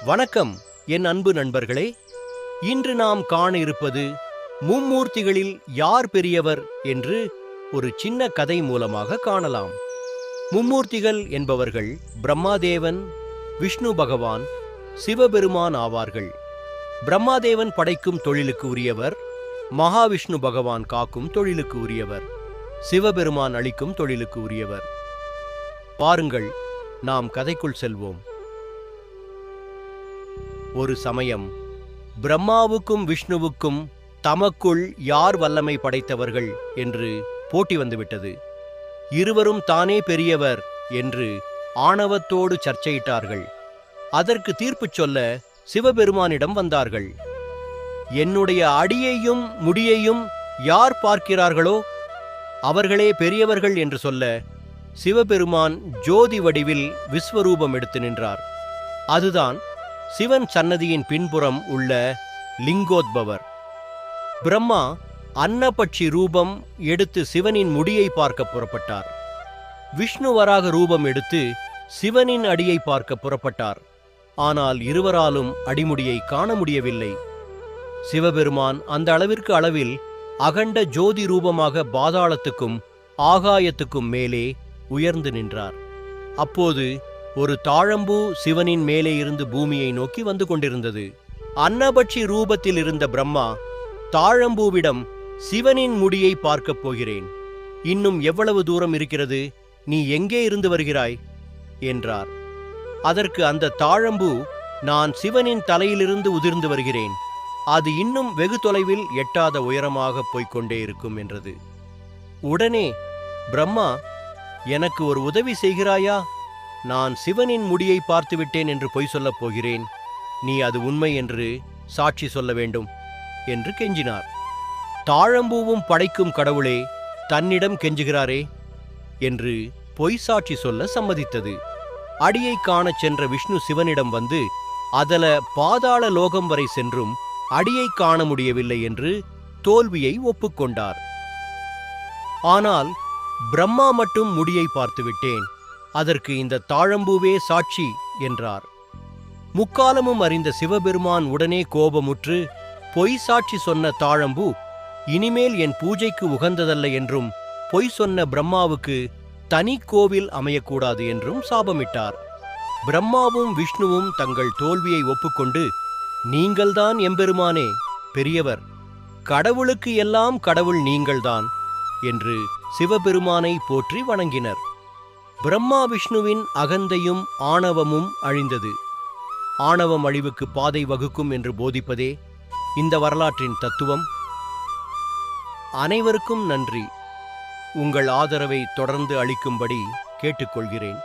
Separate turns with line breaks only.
வணக்கம் என் அன்பு நண்பர்களே. இன்று நாம் காண இருப்பது மும்மூர்த்திகளில் யார் பெரியவர் என்று ஒரு சின்ன கதை மூலமாக காணலாம். மும்மூர்த்திகள் என்பவர்கள் பிரம்மாதேவன், விஷ்ணு பகவான், சிவபெருமான் ஆவார்கள். பிரம்மாதேவன் படைக்கும் தொழிலுக்கு உரியவர், மகாவிஷ்ணு பகவான் காக்கும் தொழிலுக்கு உரியவர், சிவபெருமான் அளிக்கும் தொழிலுக்கு உரியவர். பாருங்கள், நாம் கதைக்குள் செல்வோம். ஒரு சமயம் பிரம்மாவுக்கும் விஷ்ணுவுக்கும் தமக்குள் யார் வல்லமை படைத்தவர்கள் என்று போட்டி வந்துவிட்டது. இருவரும் தானே பெரியவர் என்று ஆணவத்தோடு சர்ச்சையிட்டார்கள். அதற்கு தீர்ப்பு சொல்ல சிவபெருமானிடம் வந்தார்கள். என்னுடைய அடியையும் முடியையும் யார் பார்க்கிறார்களோ அவர்களே பெரியவர்கள் என்று சொல்ல சிவபெருமான் ஜோதி வடிவில் விஸ்வரூபம் எடுத்து நின்றார். அதுதான் சிவன் சன்னதியின் பின்புறம் உள்ள லிங்கோத்பவர். பிரம்மா அன்னபட்சி ரூபம் எடுத்து சிவனின் முடியை பார்க்க புறப்பட்டார். விஷ்ணு வராக ரூபம் எடுத்து சிவனின் அடியை பார்க்க புறப்பட்டார். ஆனால் இருவராலும் அடிமுடியை காண முடியவில்லை. சிவபெருமான் அந்த அளவில் அகண்ட ஜோதி ரூபமாக பாதாளத்துக்கும் ஆகாயத்துக்கும் மேலே உயர்ந்து நின்றார். அப்போது ஒரு தாழம்பூ சிவனின் மேலே இருந்து பூமியை நோக்கி வந்து கொண்டிருந்தது. அன்னபட்சி ரூபத்தில் இருந்த பிரம்மா தாழம்பூவிடம், சிவனின் முடியை பார்க்கப் போகிறேன், இன்னும் எவ்வளவு தூரம் இருக்கிறது, நீ எங்கே இருந்து வருகிறாய் என்றார். அதற்கு அந்த தாழம்பூ, நான் சிவனின் தலையிலிருந்து உதிர்ந்து வருகிறேன், அது இன்னும் வெகு தொலைவில் எட்டாத உயரமாக போய்கொண்டே இருக்கும் என்றது. உடனே பிரம்மா, எனக்கு ஒரு உதவி செய்கிறாயா? நான் சிவனின் முடியை பார்த்துவிட்டேன் என்று பொய் சொல்லப் போகிறேன், நீ அது உண்மை என்று சாட்சி சொல்ல வேண்டும் என்று கெஞ்சினார். தாழம்பூவும் படைக்கும் கடவுளே தன்னிடம் கெஞ்சுகிறாரே என்று பொய் சாட்சி சொல்ல சம்மதித்தது. அடியை காணச் சென்ற விஷ்ணு சிவனிடம் வந்து, அதல பாதாள லோகம் வரை சென்றும் அடியை காண முடியவில்லை என்று தோல்வியை ஒப்புக்கொண்டார். ஆனால் பிரம்மா மட்டும் முடியை பார்த்துவிட்டேன், அதற்கு இந்த தாழம்பூவே சாட்சி என்றார். முக்காலமும் அறிந்த சிவபெருமான் உடனே கோபமுற்று, பொய் சாட்சி சொன்ன தாழம்பூ இனிமேல் என் பூஜைக்கு உகந்ததல்ல என்றும் பொய் சொன்ன பிரம்மாவுக்கு தனி கோவில் அமையக்கூடாது என்றும் சாபமிட்டார். பிரம்மாவும் விஷ்ணுவும் தங்கள் தோல்வியை ஒப்புக்கொண்டு, நீங்கள்தான் எம்பெருமானே பெரியவர், கடவுளுக்கு எல்லாம் கடவுள் நீங்கள்தான் என்று சிவபெருமானை போற்றி வணங்கினர். பிரம்மா விஷ்ணுவின் அகந்தையும் ஆணவமும் அழிந்தது. ஆணவம் அழிவுக்கு பாதை வகுக்கும் என்று போதிப்பதே இந்த வரலாற்றின் தத்துவம். அனைவருக்கும் நன்றி. உங்கள் ஆதரவை தொடர்ந்து அளிக்கும்படி கேட்டுக்கொள்கிறேன்.